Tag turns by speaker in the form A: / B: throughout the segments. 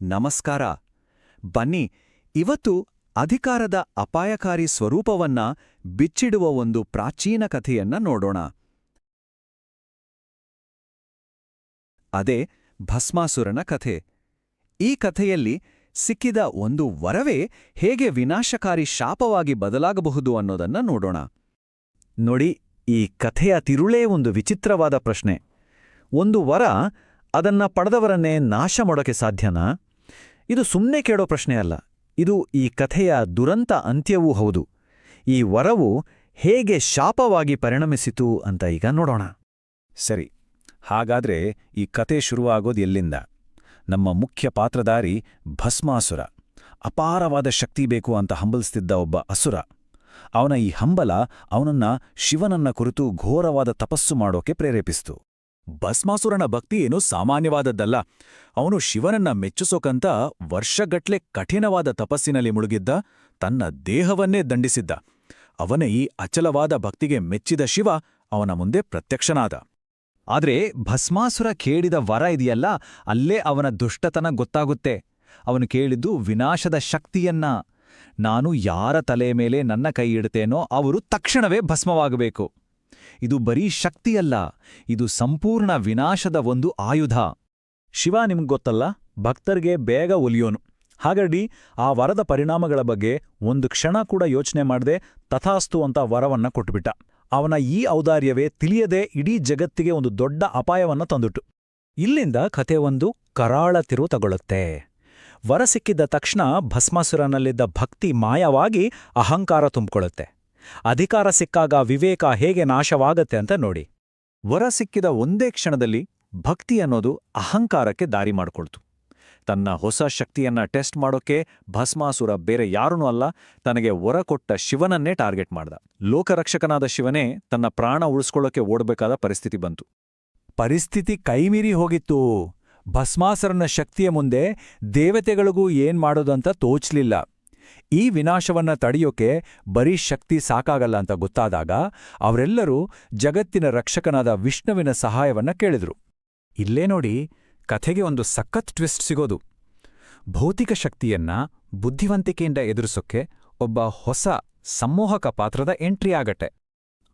A: ನಮಸ್ಕಾರ. ಬನ್ನಿ, ಇವತ್ತು ಅಧಿಕಾರದ ಅಪಾಯಕಾರಿ ಸ್ವರೂಪವನ್ನ ಬಿಚ್ಚಿಡುವ ಒಂದು ಪ್ರಾಚೀನ ಕಥೆಯನ್ನ ನೋಡೋಣ. ಅದೇ ಭಸ್ಮಾಸುರನ ಕಥೆ. ಈ ಕಥೆಯಲ್ಲಿ ಸಿಕ್ಕಿದ ಒಂದು ವರವೇ ಹೇಗೆ ವಿನಾಶಕಾರಿ ಶಾಪವಾಗಿ ಬದಲಾಗಬಹುದು ಅನ್ನೋದನ್ನ ನೋಡೋಣ. ನೋಡಿ, ಈ ಕಥೆಯ ತಿರುಳೇ ಒಂದು ವಿಚಿತ್ರವಾದ ಪ್ರಶ್ನೆ. ಒಂದು ವರ ಅದನ್ನ ಪಡೆದವರನ್ನೇ ನಾಶ ಮಾಡೋಕೆ ಸಾಧ್ಯನಾ? ಇದು ಸುಮ್ಮನೆ ಕೇಳೋ ಪ್ರಶ್ನೆ ಅಲ್ಲ. ಇದು ಈ ಕಥೆಯ ದುರಂತ ಅಂತ್ಯವೂ ಹೌದು. ಈ ವರವು ಹೇಗೆ ಶಾಪವಾಗಿ ಪರಿಣಮಿಸಿತು ಅಂತ ಈಗ ನೋಡೋಣ.
B: ಸರಿ, ಹಾಗಾದ್ರೆ ಈ ಕತೆ ಶುರುವಾಗೋದು ಎಲ್ಲಿಂದ? ನಮ್ಮ ಮುಖ್ಯ ಪಾತ್ರಧಾರಿ ಭಸ್ಮಾಸುರ. ಅಪಾರವಾದ ಶಕ್ತಿ ಬೇಕು ಅಂತ ಹಂಬಲಿಸ್ತಿದ್ದ ಒಬ್ಬ ಅಸುರ. ಅವನ ಈ ಹಂಬಲ ಅವನನ್ನ ಶಿವನನ್ನ ಕುರಿತು ಘೋರವಾದ ತಪಸ್ಸು ಮಾಡೋಕೆ ಪ್ರೇರೇಪಿಸಿತು. ಭಸ್ಮಾಸುರನ ಭಕ್ತಿ ಏನೂ ಸಾಮಾನ್ಯವಾದದ್ದಲ್ಲ. ಅವನು ಶಿವನನ್ನ ಮೆಚ್ಚಿಸೋಕಂತ ವರ್ಷಗಟ್ಲೆ ಕಠಿಣವಾದ ತಪಸ್ಸಿನಲ್ಲಿ ಮುಳುಗಿದ್ದ, ತನ್ನ ದೇಹವನ್ನೇ ದಂಡಿಸಿದ್ದ. ಅವನ ಈ ಅಚಲವಾದ ಭಕ್ತಿಗೆ ಮೆಚ್ಚಿದ ಶಿವ ಅವನ ಮುಂದೆ ಪ್ರತ್ಯಕ್ಷನಾದ.
A: ಆದ್ರೆ ಭಸ್ಮಾಸುರ ಕೇಳಿದ ವರ ಇದೆಯಲ್ಲ, ಅಲ್ಲೇ ಅವನ ದುಷ್ಟತನ ಗೊತ್ತಾಗುತ್ತೆ. ಅವನು ಕೇಳಿದ್ದು ವಿನಾಶದ ಶಕ್ತಿಯನ್ನ. ನಾನು ಯಾರ ತಲೆ ಮೇಲೆ ನನ್ನ ಕೈ ಇಡ್ತೇನೋ ಅವರು ತಕ್ಷಣವೇ ಭಸ್ಮವಾಗಬೇಕು. ಇದು ಬರೀ ಶಕ್ತಿಯಲ್ಲ, ಇದು ಸಂಪೂರ್ಣ ವಿನಾಶದ ಒಂದು ಆಯುಧ.
B: ಶಿವ ನಿಮ್ಗೊತ್ತಲ್ಲ, ಭಕ್ತರಿಗೆ ಬೇಗ ಒಲಿಯೋನು. ಹಾಗಾಗಿ ಆ ವರದ ಪರಿಣಾಮಗಳ ಬಗ್ಗೆ ಒಂದು ಕ್ಷಣ ಕೂಡ ಯೋಚನೆ ಮಾಡದೆ ತಥಾಸ್ತು ಅಂತ ವರವನ್ನ ಕೊಟ್ಬಿಟ್ಟ. ಅವನ ಈ ಔದಾರ್ಯವೇ ತಿಳಿಯದೆ ಇಡೀ ಜಗತ್ತಿಗೆ ಒಂದು ದೊಡ್ಡ ಅಪಾಯವನ್ನ ತಂದುಟ್ಟು. ಇಲ್ಲಿಂದ ಕಥೆ ಒಂದು ಕರಾಳ ತಿರುವು ತಗೊಳ್ಳುತ್ತೆ. ವರ ಸಿಕ್ಕಿದ್ದ ತಕ್ಷಣ ಭಸ್ಮಾಸುರನಲ್ಲಿದ್ದ ಭಕ್ತಿ ಮಾಯವಾಗಿ ಅಹಂಕಾರ ತುಂಬಿಕೊಳ್ಳುತ್ತೆ. ಅಧಿಕಾರ ಸಿಕ್ಕಾಗ ವಿವೇಕ ಹೇಗೆ ನಾಶವಾಗತ್ತೆ ಅಂತ ನೋಡಿ.
A: ವರ ಸಿಕ್ಕಿದ ಒಂದೇ ಕ್ಷಣದಲ್ಲಿ ಭಕ್ತಿ ಅನ್ನೋದು ಅಹಂಕಾರಕ್ಕೆ ದಾರಿ ಮಾಡಿಕೊಳ್ತು. ತನ್ನ ಹೊಸ ಶಕ್ತಿಯನ್ನ ಟೆಸ್ಟ್ ಮಾಡೋಕೆ ಭಸ್ಮಾಸುರ ಬೇರೆ ಯಾರನೂ ಅಲ್ಲ, ತನಗೆ ವರ ಕೊಟ್ಟ ಶಿವನನ್ನೇ ಟಾರ್ಗೆಟ್ ಮಾಡ್ದ. ಲೋಕರಕ್ಷಕನಾದ ಶಿವನೇ ತನ್ನ ಪ್ರಾಣ ಉಳಿಸ್ಕೊಳ್ಳೋಕೆ ಓಡಬೇಕಾದ ಪರಿಸ್ಥಿತಿ ಬಂತು.
B: ಪರಿಸ್ಥಿತಿ ಕೈಮೀರಿ ಹೋಗಿತ್ತು. ಭಸ್ಮಾಸುರನ ಶಕ್ತಿಯ ಮುಂದೆ ದೇವತೆಗಳಿಗೂ ಏನ್ ಮಾಡೋದಂತ ತೋಚ್ಲಿಲ್ಲ. ಈ ವಿನಾಶವನ್ನ ತಡೆಯೋಕೆ ಬರೀ ಶಕ್ತಿ ಸಾಕಾಗಲ್ಲ ಅಂತ ಗೊತ್ತಾದಾಗ ಅವರೆಲ್ಲರೂ ಜಗತ್ತಿನ ರಕ್ಷಕನಾದ ವಿಷ್ಣುವಿನ ಸಹಾಯವನ್ನ ಕೇಳಿದ್ರು. ಇಲ್ಲೇ ನೋಡಿ, ಕಥೆಗೆ ಒಂದು ಸಖತ್ ಟ್ವಿಸ್ಟ್ ಸಿಗೋದು. ಭೌತಿಕ ಶಕ್ತಿಯನ್ನ ಬುದ್ಧಿವಂತಿಕೆಯಿಂದ ಎದುರಿಸೋಕೆ ಒಬ್ಬ ಹೊಸ ಸಂಮೋಹಕ ಪಾತ್ರದ ಎಂಟ್ರಿ ಆಗತ್ತೆ.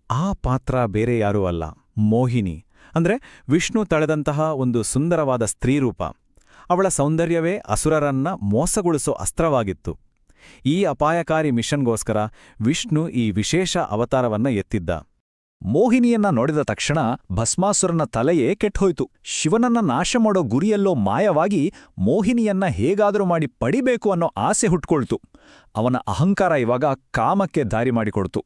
B: ಆ ಪಾತ್ರ ಬೇರೆ ಯಾರೂ ಅಲ್ಲ, ಮೋಹಿನಿ. ಅಂದ್ರೆ ವಿಷ್ಣು ತಳೆದಂತಹ ಒಂದು ಸುಂದರವಾದ ಸ್ತ್ರೀರೂಪ. ಅವಳ ಸೌಂದರ್ಯವೇ ಅಸುರರನ್ನ ಮೋಸಗೊಳಿಸೋ ಅಸ್ತ್ರವಾಗಿತ್ತು. ಈ ಅಪಾಯಕಾರಿ ಮಿಷನ್ಗೋಸ್ಕರ ವಿಷ್ಣು ಈ ವಿಶೇಷ ಅವತಾರವನ್ನ ಎತ್ತಿದ್ದ. ಮೋಹಿನಿಯನ್ನ ನೋಡಿದ ತಕ್ಷಣ ಭಸ್ಮಾಸುರನ ತಲೆಯೇ ಕೆಟ್ಹೋಯ್ತು. ಶಿವನನ್ನ ನಾಶ ಮಾಡೋ ಗುರಿಯಲ್ಲೋ ಮಾಯವಾಗಿ ಮೋಹಿನಿಯನ್ನ ಹೇಗಾದರೂ ಮಾಡಿ ಪಡಿಬೇಕು ಅನ್ನೋ ಆಸೆ ಹುಟ್ಕೊಳ್ತು. ಅವನ ಅಹಂಕಾರ ಇವಾಗ ಕಾಮಕ್ಕೆ ದಾರಿ ಮಾಡಿಕೊಡ್ತು.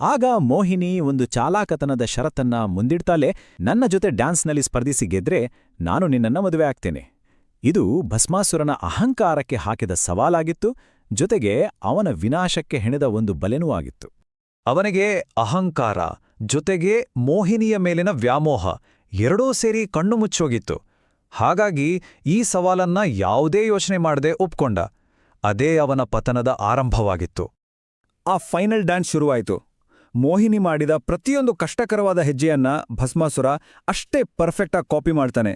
B: ಆಗ ಮೋಹಿನಿ ಒಂದು ಚಾಲಾಕತನದ ಷರತ್ತನ್ನ ಮುಂದಿಡ್ತಾಲೆ, ನನ್ನ ಜೊತೆ ಡ್ಯಾನ್ಸ್ನಲ್ಲಿ ಸ್ಪರ್ಧಿಸಿ ಗೆದ್ರೆ ನಾನು ನಿನ್ನನ್ನ ಮದುವೆ ಆಗ್ತೇನೆ. ಇದು ಭಸ್ಮಾಸುರನ ಅಹಂಕಾರಕ್ಕೆ ಹಾಕಿದ ಸವಾಲಾಗಿತ್ತು, ಜೊತೆಗೆ ಅವನ ವಿನಾಶಕ್ಕೆ ಹೆಣೆದ ಒಂದು ಬಲೆನೂ ಆಗಿತ್ತು. ಅವನಿಗೆ ಅಹಂಕಾರ ಜೊತೆಗೆ ಮೋಹಿನಿಯ ಮೇಲಿನ ವ್ಯಾಮೋಹ ಎರಡೂ ಸೇರಿ ಕಣ್ಣು ಮುಚ್ಚೋಗಿತ್ತು. ಹಾಗಾಗಿ ಈ ಸವಾಲನ್ನ ಯಾವುದೇ ಯೋಚನೆ ಮಾಡದೆ ಒಪ್ಕೊಂಡ. ಅದೇ ಅವನ ಪತನದ ಆರಂಭವಾಗಿತ್ತು. ಆ ಫೈನಲ್ ಡ್ಯಾನ್ಸ್ ಶುರುವಾಯಿತು. ಮೋಹಿನಿ ಮಾಡಿದ ಪ್ರತಿಯೊಂದು ಕಷ್ಟಕರವಾದ ಹೆಜ್ಜೆಯನ್ನ ಭಸ್ಮಾಸುರ ಅಷ್ಟೇ ಪರ್ಫೆಕ್ಟಾಗಿ ಕಾಪಿ ಮಾಡ್ತಾನೆ.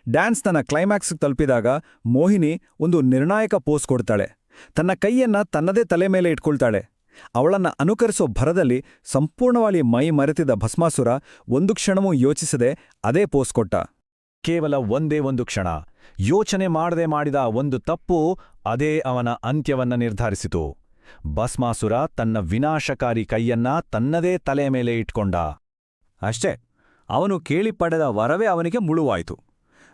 B: ಡ್ಯಾನ್ಸ್ ತನ್ನ ಕ್ಲೈಮ್ಯಾಕ್ಸ್ಗೆ ತಲುಪಿದಾಗ ಮೋಹಿನಿ ಒಂದು ನಿರ್ಣಾಯಕ ಪೋಸ್ ಕೊಡ್ತಾಳೆ. ತನ್ನ ಕೈಯನ್ನ ತನ್ನದೇ ತಲೆ ಮೇಲೆ ಇಟ್ಕೊಳ್ತಾಳೆ. ಅವಳನ್ನ ಅನುಕರಿಸೋ ಭರದಲ್ಲಿ ಸಂಪೂರ್ಣವಾಗಿ ಮೈ ಮರೆತಿದ್ದ ಭಸ್ಮಾಸುರ ಒಂದು ಕ್ಷಣವೂ ಯೋಚಿಸದೆ ಅದೇ ಪೋಸ್ ಕೊಟ್ಟ. ಕೇವಲ ಒಂದೇ ಒಂದು ಕ್ಷಣ ಯೋಚನೆ ಮಾಡದೆ ಮಾಡಿದ ಒಂದು ತಪ್ಪು ಅದೇ ಅವನ ಅಂತ್ಯವನ್ನ ನಿರ್ಧರಿಸಿತು. ಭಸ್ಮಾಸುರ ತನ್ನ ವಿನಾಶಕಾರಿ ಕೈಯನ್ನ ತನ್ನದೇ ತಲೆ ಮೇಲೆ ಇಟ್ಕೊಂಡ. ಅಷ್ಟೇ, ಅವನು ಕೇಳಿ ಪಡೆದ ವರವೇ ಅವನಿಗೆ ಮುಳುವಾಯಿತು.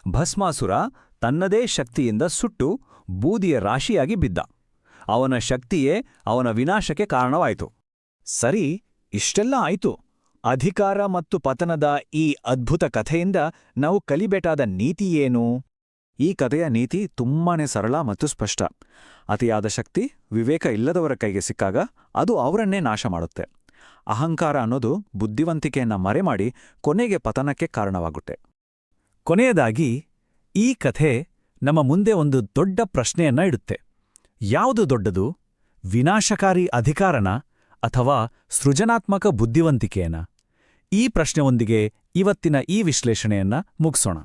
B: ಭಸ್ಮಾಸುರ ತನ್ನದೇ ಶಕ್ತಿಯಿಂದ ಸುಟ್ಟು ಬೂದಿಯ ರಾಶಿಯಾಗಿ ಬಿದ್ದ. ಅವನ ಶಕ್ತಿಯೇ ಅವನ ವಿನಾಶಕ್ಕೆ ಕಾರಣವಾಯಿತು. ಸರಿ, ಇಷ್ಟೆಲ್ಲ ಆಯಿತು. ಅಧಿಕಾರ ಮತ್ತು ಪತನದ ಈ ಅದ್ಭುತ ಕಥೆಯಿಂದ ನಾವು ಕಲಿಬೇಕಾದ ನೀತಿ ಏನು? ಈ ಕಥೆಯ ನೀತಿ ತುಂಬಾನೇ ಸರಳ ಮತ್ತು ಸ್ಪಷ್ಟ. ಅತಿಯಾದ ಶಕ್ತಿ ವಿವೇಕ ಇಲ್ಲದವರ ಕೈಗೆ ಸಿಕ್ಕಾಗ ಅದು ಅವರನ್ನೇ ನಾಶ ಮಾಡುತ್ತೆ. ಅಹಂಕಾರ ಅನ್ನೋದು ಬುದ್ಧಿವಂತಿಕೆಯನ್ನ ಮರೆಮಾಡಿ ಕೊನೆಗೆ ಪತನಕ್ಕೆ ಕಾರಣವಾಗುತ್ತೆ. ಕೊನೆಯದಾಗಿ ಈ ಕಥೆ ನಮ್ಮ ಮುಂದೆ ಒಂದು ದೊಡ್ಡ ಪ್ರಶ್ನೆಯನ್ನ ಇಡುತ್ತೆ. ಯಾವುದು ದೊಡ್ಡದು? ವಿನಾಶಕಾರಿ ಅಧಿಕಾರನ ಅಥವಾ ಸೃಜನಾತ್ಮಕ ಬುದ್ಧಿವಂತಿಕೆಯನ? ಈ ಪ್ರಶ್ನೆಯೊಂದಿಗೆ ಇವತ್ತಿನ ಈ ವಿಶ್ಲೇಷಣೆಯನ್ನ ಮುಗಿಸೋಣ.